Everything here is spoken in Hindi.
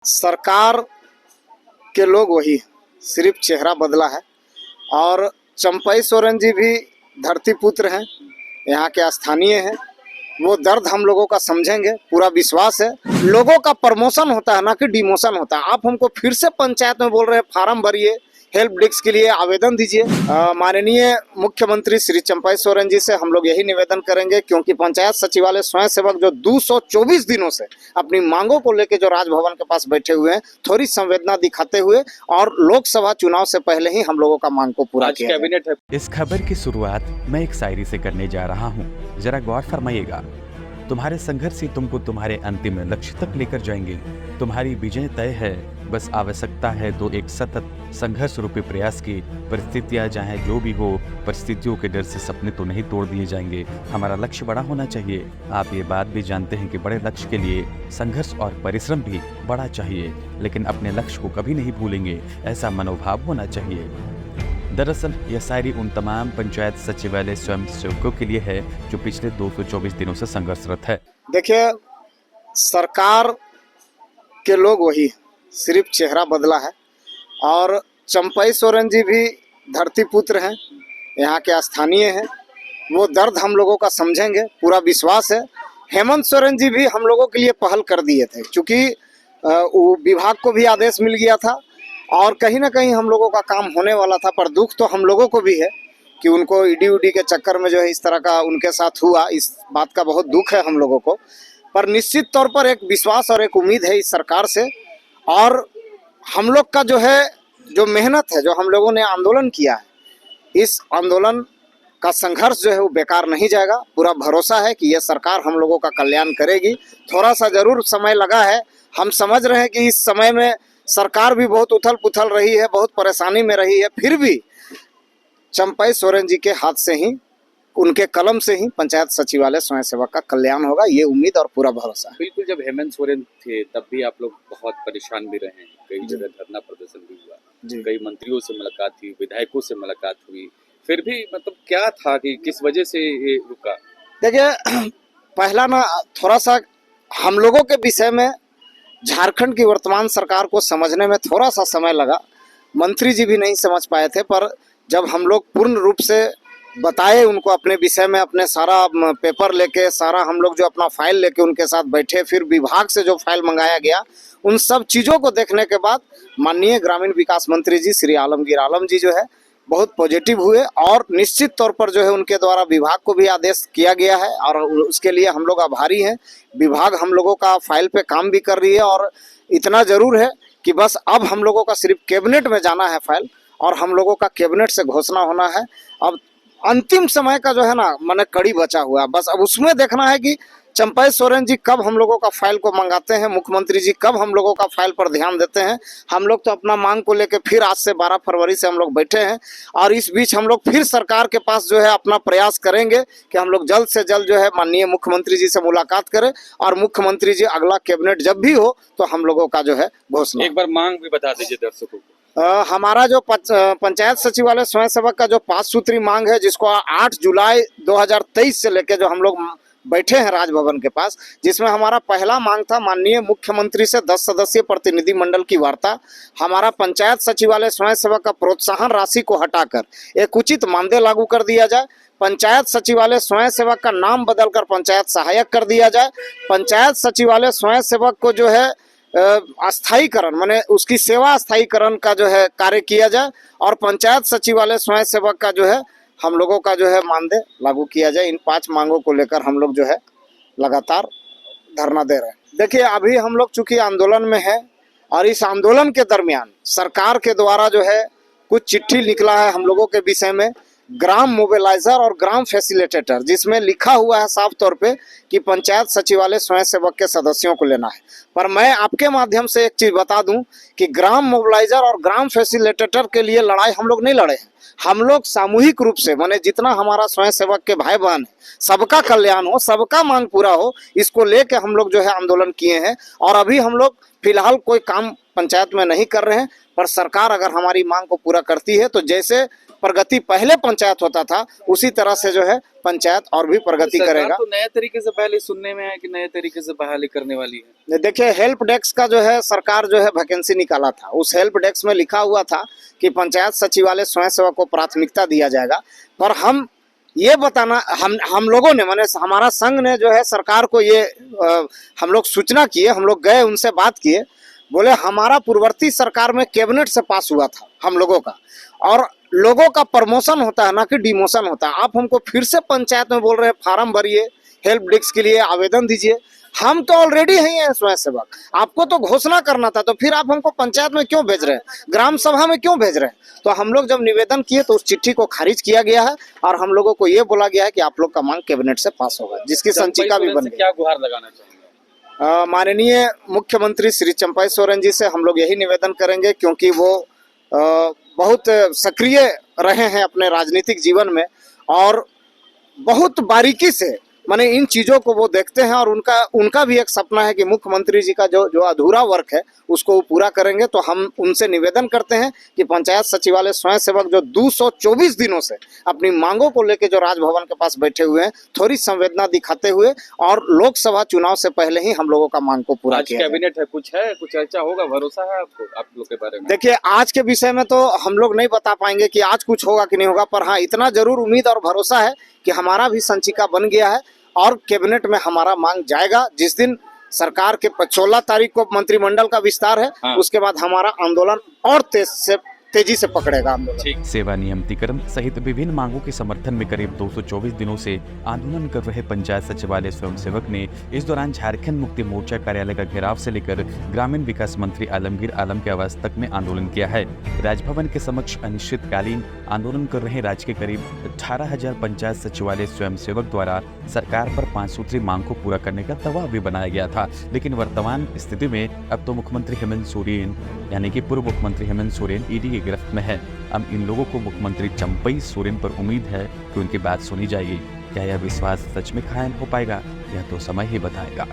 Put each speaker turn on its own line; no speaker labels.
सरकार के लोग वही, सिर्फ चेहरा बदला है। और चंपई सोरेन जी भी धरती पुत्र हैं, यहाँ के स्थानीय हैं। वो दर्द हम लोगों का समझेंगे, पूरा विश्वास है। लोगों का प्रमोशन होता है ना कि डिमोशन होता है। आप हमको फिर से पंचायत में बोल रहे हैं फार्म भरिए, हेल्प डेस्क के लिए आवेदन दीजिए। माननीय मुख्यमंत्री श्री चंपई सोरेन जी से हम लोग यही निवेदन करेंगे, क्योंकि पंचायत सचिवालय स्वयं सेवक जो 224 दिनों से अपनी मांगों को लेकर जो राजभवन के पास बैठे हुए हैं, थोड़ी संवेदना दिखाते हुए और लोकसभा चुनाव से पहले ही हम लोगों का मांग को पूरा किया
कैबिनेट है।
इस खबर की शुरुआत मैं एक शायरी से करने जा रहा हूँ, जरा गौर फरमाइएगा। तुम्हारे संघर्ष ही तुमको तुम्हारे अंतिम लक्ष्य तक लेकर जाएंगे। तुम्हारी विजय तय है, बस आवश्यकता है तो एक सतत संघर्ष रूपी प्रयास की। परिस्थितियां चाहे जो भी हो, परिस्थितियों के डर से सपने तो नहीं तोड़ दिए जाएंगे। हमारा लक्ष्य बड़ा होना चाहिए। आप ये बात भी जानते हैं कि बड़े लक्ष्य के लिए संघर्ष और परिश्रम भी बड़ा चाहिए, लेकिन अपने लक्ष्य को कभी नहीं भूलेंगे, ऐसा मनोभाव होना चाहिए। दरअसल यह शायरी उन तमाम पंचायत सचिवालय स्वयं सेवकों के लिए है जो पिछले 224 दिनों से संघर्षरत है।
देखिए, सरकार के लोग वही, सिर्फ चेहरा बदला है। और चंपई सोरेन जी भी धरती पुत्र हैं, यहाँ के स्थानीय हैं। वो दर्द हम लोगों का समझेंगे, पूरा विश्वास है। हेमंत सोरेन जी भी हम लोगों के लिए पहल कर दिए थे, क्योंकि विभाग को भी आदेश मिल गया था और कहीं ना कहीं हम लोगों का काम होने वाला था। पर दुख तो हम लोगों को भी है कि उनको ईडी उडी के चक्कर में जो है इस तरह का उनके साथ हुआ। इस बात का बहुत दुख है हम लोगों को, पर निश्चित तौर पर एक विश्वास और एक उम्मीद है इस सरकार से। और हम लोग का जो है, जो मेहनत है, जो हम लोगों ने आंदोलन किया है, इस आंदोलन का संघर्ष जो है वो बेकार नहीं जाएगा। पूरा भरोसा है कि यह सरकार हम लोगों का कल्याण करेगी। थोड़ा सा जरूर समय लगा है, हम समझ रहे हैं कि इस समय में सरकार भी बहुत उथल पुथल रही है, बहुत परेशानी में रही है। फिर भी चंपई सोरेन जी के हाथ से ही, उनके कलम से ही पंचायत सचिवालय स्वयं सेवक का कल्याण होगा, ये उम्मीद और पूरा भरोसा है।
बिल्कुल, जब हेमंत सोरेन थे तब भी आप लोग बहुत परेशान भी रहे हैं, कई जगह धरना प्रदर्शन भी हुआ, कई मंत्रियों से मुलाकात हुई, विधायकों से मुलाकात हुई, फिर भी मतलब क्या था कि किस वजह से ये रुका?
देखिए, पहला ना थोड़ा सा हम लोगों के विषय में झारखंड की वर्तमान सरकार को समझने में थोड़ा सा समय लगा। मंत्री जी भी नहीं समझ पाए थे, पर जब हम लोग पूर्ण रूप से बताए उनको अपने विषय में, अपने सारा पेपर लेके, सारा हम लोग जो अपना फाइल लेके उनके साथ बैठे, फिर विभाग से जो फाइल मंगाया गया, उन सब चीज़ों को देखने के बाद माननीय ग्रामीण विकास मंत्री जी श्री आलमगीर आलम जी जो है बहुत पॉजिटिव हुए। और निश्चित तौर पर जो है उनके द्वारा विभाग को भी आदेश किया गया है और उसके लिए हम लोग आभारी हैं। विभाग हम लोगों का फाइल पे काम भी कर रही है और इतना ज़रूर है कि बस अब हम लोगों का सिर्फ कैबिनेट में जाना है फाइल, और हम लोगों का कैबिनेट से घोषणा होना है। अब अंतिम समय का जो है ना, माने कड़ी बचा हुआ है, बस अब उसमें देखना है कि चंपई सोरेन जी कब हम लोगों का फाइल को मंगाते हैं, मुख्यमंत्री जी कब हम लोगों का फाइल पर ध्यान देते हैं। हम लोग तो अपना मांग को लेकर फिर आज से 12 फरवरी से हम लोग बैठे हैं, और इस बीच हम लोग फिर सरकार के पास जो है अपना प्रयास करेंगे कि हम लोग जल्द से जल्द जो है माननीय मुख्यमंत्री जी से मुलाकात करें, और मुख्यमंत्री जी अगला कैबिनेट जब भी हो तो हम लोगों का जो है घोषणा।
एक बार मांग भी बता दीजिए दर्शकों को।
हमारा जो पंचायत सचिवालय स्वयं सेवक का जो 5 सूत्री मांग है, जिसको 8 जुलाई 2023 से लेकर जो हम लोग बैठे हैं राजभवन के पास, जिसमें हमारा पहला मांग था माननीय मुख्यमंत्री से 10 सदस्यीय प्रतिनिधि मंडल की वार्ता। हमारा पंचायत सचिवालय स्वयं सेवक का प्रोत्साहन राशि को हटाकर एक उचित मानदेय लागू कर दिया जाए। पंचायत सचिवालय स्वयं सेवक का नाम बदलकर पंचायत सहायक कर दिया जाए। पंचायत सचिवालय स्वयं सेवक को जो है अस्थायीकरण, माने उसकी सेवा अस्थायीकरण का जो है कार्य किया जाए, और पंचायत सचिवालय स्वयं सेवक का जो है हम लोगों का जो है मानदेय लागू किया जाए। इन 5 मांगों को लेकर हम लोग जो है लगातार धरना दे रहे हैं। देखिए, अभी हम लोग चूंकि आंदोलन में है, और इस आंदोलन के दरमियान सरकार के द्वारा जो है कुछ चिट्ठी निकला है हम लोगों के विषय में, ग्राम मोबिलाइजर और ग्राम फैसिलिटेटर, जिसमें लिखा हुआ है साफ तौर पे कि पंचायत सचिवालय स्वयं सेवक के सदस्यों को लेना है। पर मैं आपके माध्यम से एक चीज बता दूं कि ग्राम मोबिलाइजर और ग्राम फैसिलिटेटर के लिए लड़ाई हम लोग नहीं लड़े हैं। हम लोग सामूहिक रूप से, माने जितना हमारा स्वयं सेवक के भाई बहन है, सबका कल्याण हो, सबका मांग पूरा हो, इसको लेके हम लोग जो है आंदोलन किए हैं। और अभी हम लोग फिलहाल कोई काम पंचायत में नहीं कर रहे हैं, पर सरकार अगर हमारी मांग को पूरा करती है तो जैसे प्रगति पहले पंचायत होता था उसी तरह से जो है पंचायत और भी प्रगति
सरकार
करेगा।
तो नए तरीके से पहले सुनने में आया कि नए तरीके से बहाली करने वाली है।
देखिए हेल्प डेस्क का जो है सरकार जो है वैकेंसी निकाला था, उस हेल्प डेस्क में लिखा हुआ था कि पंचायत सचिवालय स्वयं सेवक को प्राथमिकता दिया जाएगा। पर हम ये बताना हम लोगों ने माने हमारा संघ ने जो है सरकार को ये हम लोग सूचना किए, हम लोग गए उनसे बात किए, बोले हमारा पूर्ववर्ती सरकार में कैबिनेट से पास हुआ था हम लोगों का, और लोगों का प्रमोशन होता है ना कि डिमोशन होता है। आप हमको फिर से पंचायत में बोल रहे हैं फार्म भरिए, हेल्प डेस्क के लिए आवेदन दीजिए। हम तो ऑलरेडी हैं स्वयं सेवक, आपको तो घोषणा करना था, तो फिर आप हमको पंचायत में क्यों भेज रहे हैं, ग्राम सभा में क्यों भेज रहे हैं? तो हम लोग जब निवेदन किए तो उस चिट्ठी को खारिज किया गया है और हम लोगों को ये बोला गया है कि आप लोग का मांग कैबिनेट से पास होगा, जिसकी संचिका भी बन गई।
क्या गुहार लगाना चाहेंगे?
माननीय मुख्यमंत्री श्री चंपई सोरेन जी से हम लोग यही निवेदन करेंगे, क्योंकि वो बहुत सक्रिय रहे हैं अपने राजनीतिक जीवन में और बहुत बारीकी से माने इन चीज़ों को वो देखते हैं, और उनका भी एक सपना है कि मुख्यमंत्री जी का जो अधूरा वर्क है उसको वो पूरा करेंगे। तो हम उनसे निवेदन करते हैं कि पंचायत सचिवालय स्वयं सेवक जो 224 दिनों से अपनी मांगों को लेकर जो राजभवन के पास बैठे हुए हैं, थोड़ी संवेदना दिखाते हुए और लोकसभा चुनाव से पहले ही हम लोगों का मांग को पूरा किया।
कैबिनेट है, कुछ चर्चा होगा, भरोसा है आपको आप लोग के बारे में?
देखिए आज के विषय में तो हम लोग नहीं बता पाएंगे कि आज कुछ होगा कि नहीं होगा, पर हाँ इतना जरूर उम्मीद और भरोसा है कि हमारा भी संचिका बन गया है और कैबिनेट में हमारा मांग जाएगा। जिस दिन सरकार के 16 तारीख को मंत्रिमंडल का विस्तार है,
हाँ।
उसके बाद हमारा आंदोलन और तेजी से पकड़ेगा आंदोलन।
सेवा नियमितीकरण सहित विभिन्न मांगों के समर्थन में करीब 224 दिनों से आंदोलन कर रहे पंचायत सचिवालय स्वयंसेवक ने इस दौरान झारखंड मुक्ति मोर्चा कार्यालय का घेराव से लेकर ग्रामीण विकास मंत्री आलमगीर आलम के आवास तक में आंदोलन किया है। राजभवन के समक्ष अनिश्चितकालीन आंदोलन कर रहे राज्य के करीब 18,000 पंचायत सचिवालय स्वयंसेवक द्वारा सरकार पर 5 सूत्री मांग को पूरा करने का दबाव भी बनाया गया था। लेकिन वर्तमान स्थिति में अब तो मुख्यमंत्री हेमंत सोरेन यानी कि पूर्व मुख्यमंत्री हेमंत सोरेन ईडी की गिरफ्त में है। अब इन लोगों को मुख्यमंत्री चंपई सोरेन पर उम्मीद है कि उनकी बात सुनी जाएगी। क्या यह विश्वास सच में कायम हो पाएगा, यह तो समय ही बताएगा।